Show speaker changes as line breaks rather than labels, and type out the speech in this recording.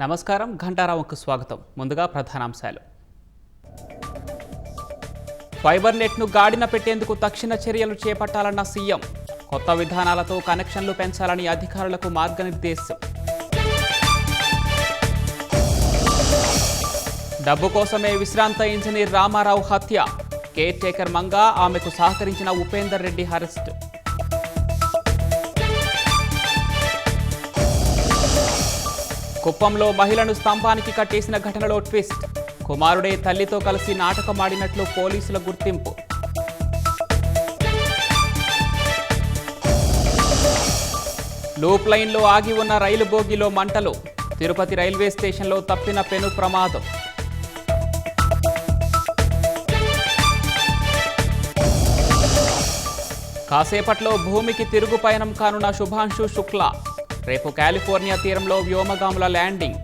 నమస్కారం ఘంటారావుకు స్వాగతం. ముందుగా ప్రధానాంశాలు. ఫైబర్ నెట్ను గాడిన పెట్టేందుకు తక్షణ చర్యలు చేపట్టాలన్న సీఎం. కొత్త విధానాలతో కనెక్షన్లు పెంచాలని అధికారులకు మార్గనిర్దేశం. డబ్బు కోసమే విశ్రాంత ఇంజనీర్ రామారావు హత్య. కేర్ టేకర్ మంగా ఆమెకు సహకరించిన ఉపేందర్ రెడ్డి అరెస్ట్. కుప్పంలో మహిళను స్తంభానికి కట్టేసిన ఘటనలో ట్విస్ట్. కుమారుడే తల్లితో కలిసి నాటకమాడినట్లు పోలీసుల గుర్తింపు. లూప్ లైన్లో ఆగి ఉన్న రైలు బోగిలో మంటలు. తిరుపతి రైల్వే స్టేషన్లో తప్పిన పెను ప్రమాదం. కాసేపట్లో భూమికి తిరుగు పయనం కానున్న శుభాంశు శుక్లా. రేపు కాలిఫోర్నియా తీరంలో వ్యోమగాముల ల్యాండింగ్.